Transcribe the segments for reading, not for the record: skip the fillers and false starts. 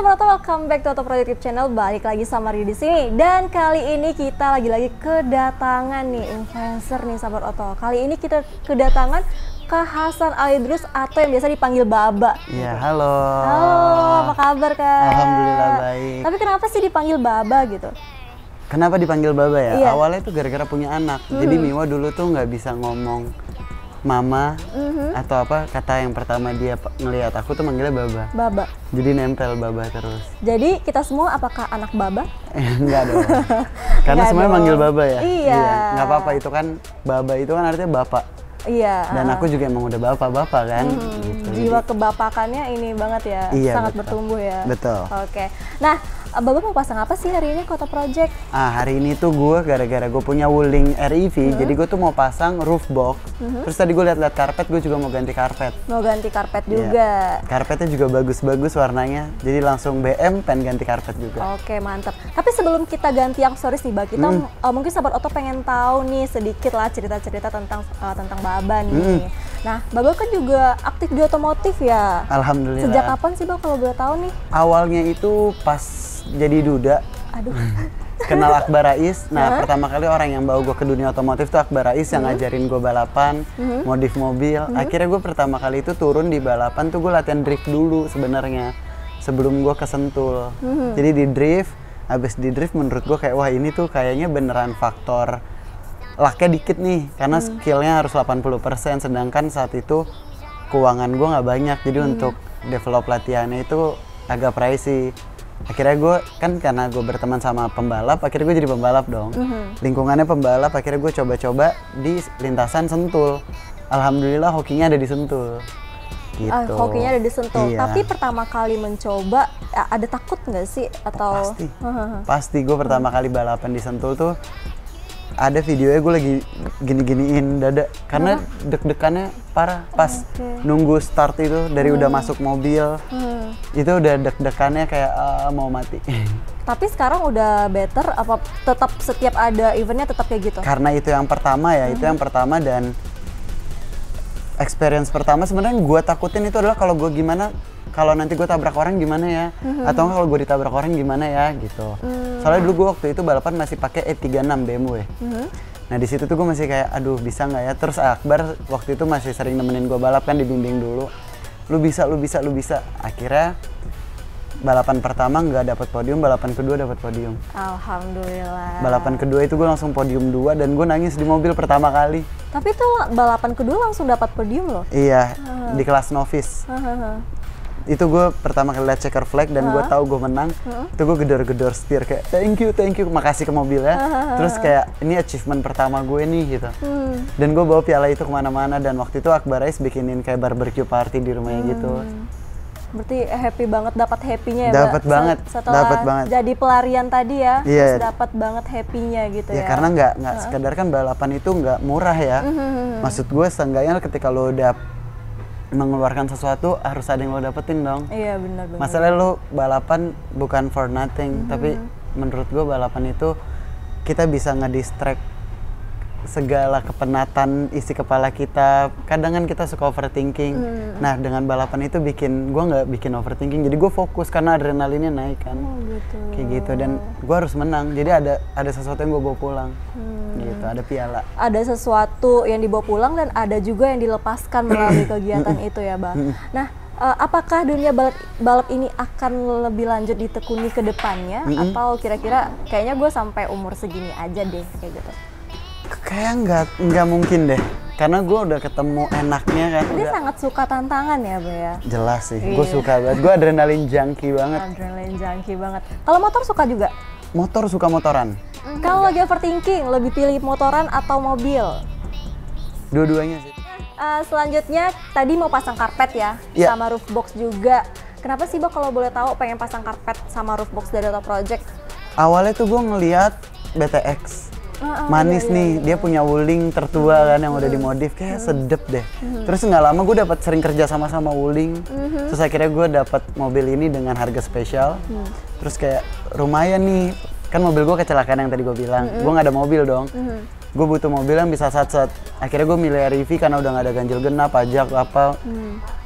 Sobat Oto, welcome back to Oto Project YouTube channel. Balik lagi sama Rio di sini. Dan kali ini kita lagi-lagi kedatangan nih influencer nih Sobat Oto. Kali ini kita kedatangan Kak Hasan Alidrus atau yang biasa dipanggil Baba. Iya, halo. Halo, apa kabar Kak? Alhamdulillah baik. Tapi kenapa sih dipanggil Baba gitu? Kenapa dipanggil Baba ya? Iya. Awalnya itu gara-gara punya anak. Jadi Miwa dulu tuh nggak bisa ngomong mama atau apa, kata yang pertama dia ngelihat aku tuh manggilnya Baba. Baba. Jadi nempel Baba terus. Jadi kita semua apakah anak Baba? Enggak dong. Karena Enggak semuanya dong. manggil Baba ya. Iya. Nggak apa-apa, itu kan Baba itu kan artinya bapak. Iya. Dan aku juga emang udah bapak-bapak kan. Gitu. Jiwa kebapakannya ini banget ya, Iya, sangat betul. bertumbuh ya. Betul. Oke. Nah, Baba mau pasang apa sih hari ini Oto Project? Hari ini tuh gue gara-gara gue punya Wuling REV, jadi gue tuh mau pasang roof box. Terus tadi gue liat-liat karpet, gue juga mau ganti karpet. Mau ganti karpet Iya. juga. Karpetnya juga bagus-bagus warnanya, jadi langsung BM pengen ganti karpet juga. Oke, mantap. Tapi sebelum kita ganti aksesoris nih, Mbak, kita mungkin Sobat Oto pengen tahu nih sedikit lah cerita-cerita tentang Baba nih. Nah, Baba kan juga aktif di otomotif ya. Alhamdulillah. Sejak kapan sih Bang kalau boleh tahu nih? Awalnya itu pas jadi duda, Aduh. kenal Akbar Rais. Nah, pertama kali orang yang bawa gue ke dunia otomotif tuh Akbar Rais yang ngajarin gue balapan, modif mobil. Akhirnya gue pertama kali itu turun di balapan tuh gue latihan drift dulu sebenarnya sebelum gue ke Sentul. Jadi di drift, habis di drift menurut gue kayak wah ini tuh kayaknya beneran faktor lucknya dikit nih, karena skillnya harus 80%, sedangkan saat itu keuangan gue nggak banyak, jadi untuk develop latihannya itu agak pricey. Akhirnya gue kan karena gue berteman sama pembalap, akhirnya gue jadi pembalap dong. Lingkungannya pembalap, akhirnya gue coba-coba di lintasan Sentul. Alhamdulillah hokinya ada di Sentul. Gitu. Hokinya ada di Sentul. Iya. Tapi pertama kali mencoba, ada takut nggak sih? Atau Pasti. Pasti gue pertama kali balapan di Sentul tuh ada videonya gue lagi gini-giniin dada karena deg-degannya parah pas nunggu start itu dari udah masuk mobil itu udah deg-degannya kayak mau mati. Tapi sekarang udah better apa tetap setiap ada eventnya tetap kayak gitu? Karena itu yang pertama ya, itu yang pertama, dan experience pertama sebenarnya gue takutin itu adalah kalau gue gimana, kalau nanti gue tabrak orang gimana ya, atau kalau gue ditabrak orang gimana ya gitu. Soalnya dulu gue waktu itu balapan masih pakai E36 BMW. Nah di situ tuh gue masih kayak aduh bisa nggak ya. Terus Akbar waktu itu masih sering nemenin gue balap kan, dibimbing dulu. Lu bisa. Akhirnya balapan pertama nggak dapat podium, balapan kedua dapat podium. Alhamdulillah. Balapan kedua itu gue langsung podium 2 dan gue nangis di mobil pertama kali. Tapi tuh balapan kedua langsung dapat podium loh. Iya, di kelas novice. Itu gue pertama kali lihat checker flag dan gue tahu gue menang. Itu gue gedor-gedor setir kayak thank you, makasih ke mobilnya. Terus kayak ini achievement pertama gue nih gitu. Dan gue bawa piala itu kemana-mana, dan waktu itu Akbar Rais bikinin kayak barbecue party di rumahnya gitu. Berarti happy banget, dapat happy-nya ya, Dapat Mbak? banget, Setelah dapat banget. jadi pelarian tadi ya, Iya. terus dapat banget happy-nya gitu ya. Ya karena nggak sekedar kan balapan itu nggak murah ya. Maksud gue seenggaknya ketika lo udah mengeluarkan sesuatu harus ada yang lo dapetin dong. Iya benar. Masalahnya lo balapan bukan for nothing, tapi menurut gue balapan itu kita bisa ngedistract segala kepenatan isi kepala kita. Kadang kan kita suka overthinking. Nah dengan balapan itu gue nggak bikin overthinking, jadi gue fokus karena adrenalinnya naik kan. Gitu. Kayak gitu, dan gue harus menang. Jadi ada sesuatu yang gue bawa pulang. Gitu, ada piala. Ada sesuatu yang dibawa pulang dan ada juga yang dilepaskan melalui kegiatan itu ya, Bang. Nah, apakah dunia balap ini akan lebih lanjut ditekuni ke depannya atau kira-kira kayaknya gue sampai umur segini aja deh kayak gitu? Kayak nggak mungkin deh, karena gue udah ketemu enaknya kan. Dia sangat suka tantangan ya, Be ya? Jelas sih, gue suka banget. Gue adrenalin junkie banget. Adrenalin junkie banget. Kalau motor suka juga? Motor suka motoran. Kalau lagi overthinking, lebih pilih motoran atau mobil? Dua-duanya sih. Selanjutnya, tadi mau pasang karpet ya, sama roof box juga. Kenapa sih, Bang, kalau boleh tahu pengen pasang karpet sama roof box dari Oto Project? Awalnya tuh gue ngeliat BTX. Manis nih, dia punya Wuling tertua kan yang udah dimodif, kayak sedep deh. Terus nggak lama gue dapat sering kerja sama Wuling. Terus akhirnya gue dapat mobil ini dengan harga spesial. Terus kayak lumayan nih, kan mobil gue kecelakaan yang tadi gue bilang. Gue nggak ada mobil dong. Gue butuh mobil yang bisa sat-sat. Akhirnya gue milih REV karena udah nggak ada ganjil genap, pajak apa,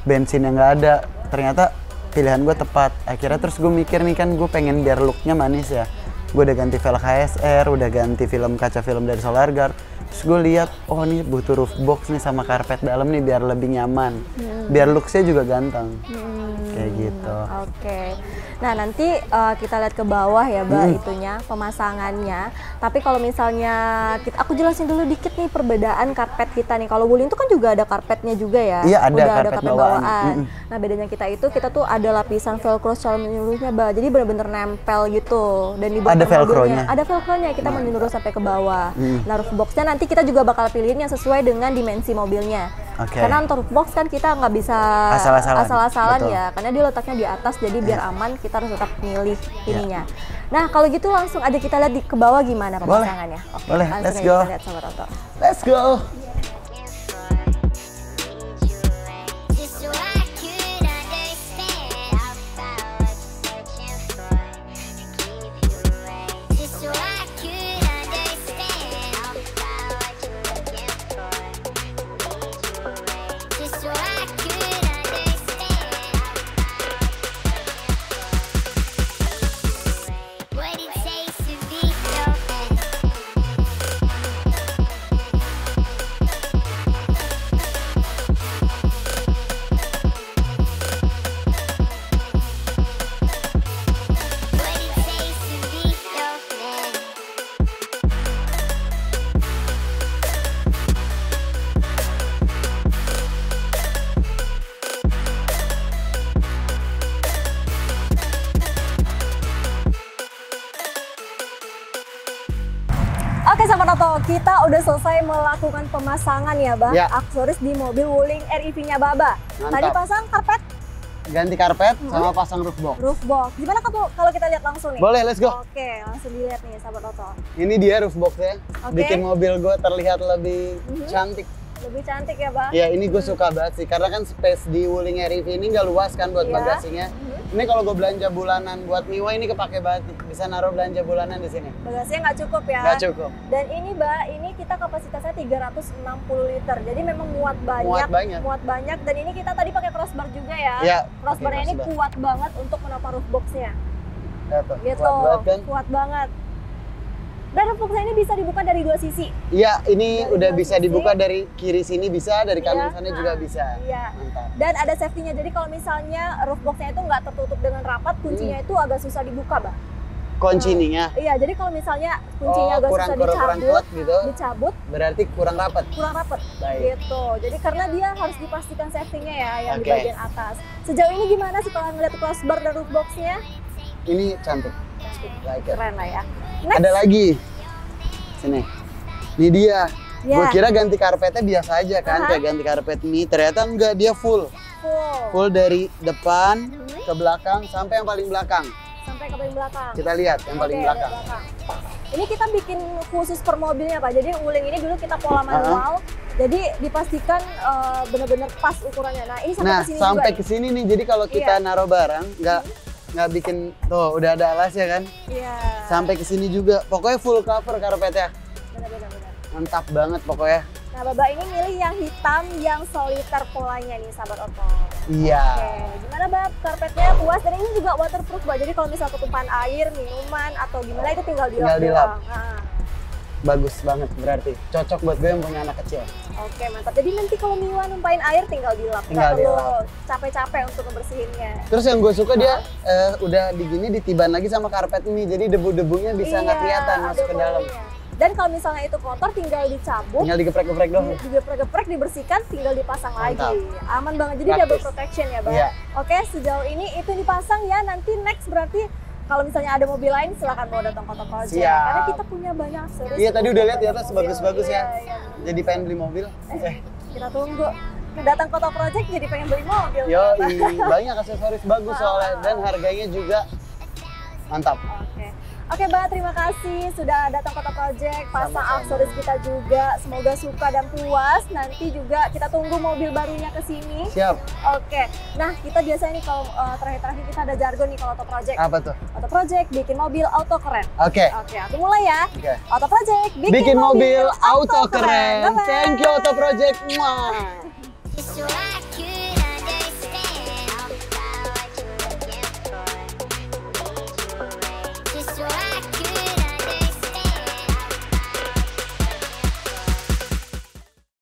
bensin yang nggak ada. Ternyata pilihan gue tepat. Akhirnya terus gue mikir nih kan gue pengen biar looknya manis ya. Gue udah ganti velg HSR, udah ganti kaca film dari Solarguard. Terus gue lihat, oh nih butuh roof box nih sama karpet dalam nih biar lebih nyaman. Biar looksnya juga ganteng. Kayak gitu. Oke. Nah nanti kita lihat ke bawah ya Mbak itunya, pemasangannya. Tapi kalau misalnya, aku jelasin dulu dikit nih perbedaan karpet kita nih. Kalau Wuling itu kan juga ada karpetnya juga ya? Iya ada, udah karpet bawaan. Nah bedanya kita tuh ada lapisan velcro secara menyeluruhnya Mbak. Jadi benar-benar nempel gitu. Dan di ada velcronya? Ada velcronya, kita menyeluruh sampai ke bawah. Nah roof boxnya nanti kita juga bakal pilihin yang sesuai dengan dimensi mobilnya. Karena untuk roof box kan kita nggak bisa asal-asalan ya, karena dia letaknya di atas, jadi biar aman kita harus tetap milih ininya. Nah kalau gitu langsung aja kita lihat ke bawah gimana pemasangannya. Boleh, let's go. Kita lihat sama Toto. Let's go. Oke sahabat Toto, kita udah selesai melakukan pemasangan ya Bah, ya. aksesoris di mobil Wuling REV-nya Baba. Mantap. Tadi pasang karpet, Ganti karpet sama pasang roof box. roof box. Gimana kalau kita lihat langsung nih? Boleh, let's go. Oke, langsung dilihat nih sahabat Toto. Ini dia roof boxnya, Oke. bikin mobil gue terlihat lebih cantik. Lebih cantik ya Bah? Ya ini gue suka banget sih, karena kan space di Wuling REV ini nggak luas kan buat Iya. bagasinya. Ini kalau gue belanja bulanan buat Miwa ini kepake banget, bisa naruh belanja bulanan di sini. Bagasinya nggak cukup ya? Nggak cukup. Dan ini Mbak, ini kita kapasitasnya 360 liter, jadi memang muat Muat banyak. Dan ini kita tadi pakai crossbar juga ya? Iya, Crossbarnya pakai ini crossbar. kuat banget untuk menopang roof boxnya. Ya tuh, Gitu, kuat banget kan? kuat banget. Dan roof boxnya ini bisa dibuka dari dua sisi. Iya, ini Dari udah dua bisa sisi. dibuka dari kiri sini bisa, dari Iya. kanan sana juga bisa. Iya. Mantap. Dan ada safety-nya, jadi kalau misalnya roof boxnya itu nggak tertutup dengan rapat, kuncinya itu agak susah dibuka, Bang. Kunci ininya. Iya, jadi kalau misalnya kuncinya agak susah kurang kuat gitu, dicabut, berarti kurang rapat. kurang rapat. Baik. Gitu. Jadi karena dia harus dipastikan safety-nya ya, yang di Oke. bagian atas. Sejauh ini gimana sih kalau ngeliat crossbar dan roof box-nya? Ini cantik. Like it. Keren lah ya. Next. Ada lagi. Sini. Ini dia. Ya. Gue kira ganti karpetnya biasa aja kan, Aha. kayak ganti karpet ini. Ternyata enggak, dia full. Full dari depan ke belakang sampai yang paling belakang. Sampai ke paling belakang. Kita lihat yang paling Oke, belakang. Ini kita bikin khusus per mobilnya Pak. Jadi Wuling ini dulu kita pola manual. Jadi dipastikan benar-benar pas ukurannya. Nah ini sampai Nah, ke sini sampai juga. ke sini nih. Jadi kalau kita Iya. naruh barang, nggak bikin tuh udah ada alasnya kan. Iya. Sampai ke sini juga. Pokoknya full cover karpetnya. Benar-benar. Mantap banget pokoknya. Nah Bapak ini milih yang hitam, yang soliter polanya nih sahabat Oto. Iya. Oke, gimana Bab? Karpetnya puas dan ini juga waterproof Bab. Jadi kalau misal ketumpahan air, minuman atau gimana itu tinggal dilap. Tinggal dilap. Nah. Bagus banget berarti. Cocok buat gue yang punya anak kecil. Oke mantap. Jadi nanti kalau Miwa numpahin air tinggal dilap. Nggak Tinggal perlu dilap. capek-capek untuk ngebersihinnya. Terus yang gue suka dia udah ditiban lagi sama karpet ini. Jadi debu-debunya bisa nggak kelihatan ada masuk ke dalam. kolongnya. Dan kalau misalnya itu kotor tinggal dicabut, Tinggal digeprek-geprek doang. digeprek-geprek, dibersihkan, tinggal dipasang Mantap. lagi. Aman banget. Jadi Praktis. double protection ya Bang. Iya. Oke, sejauh ini itu dipasang ya. Nanti next berarti kalau misalnya ada mobil lain silakan mau datang Koto Project. Siap. Karena kita punya banyak aksesoris. Iya, tadi udah lihat di atas mobil. bagus-bagus ya. Iya. Jadi pengen beli mobil. Kita tunggu. Datang Koto Project jadi pengen beli mobil. Yoi, banyak aksesoris bagus soalnya dan harganya juga mantap. Oke Mbak, terima kasih sudah datang Koto Project, pasang Sama-sama. aksesoris kita juga. Semoga suka dan puas. Nanti juga kita tunggu mobil barunya ke sini. Siap. Oke, nah kita biasanya nih kalau terakhir-terakhir kita ada jargon nih kalau Auto Project. Apa tuh? Auto Project bikin mobil auto keren. Oke. Oke, aku mulai ya. Oke. Auto Project Bikin mobil auto keren. keren. Bye-bye. Thank you Auto Project. Mwah. It's your life.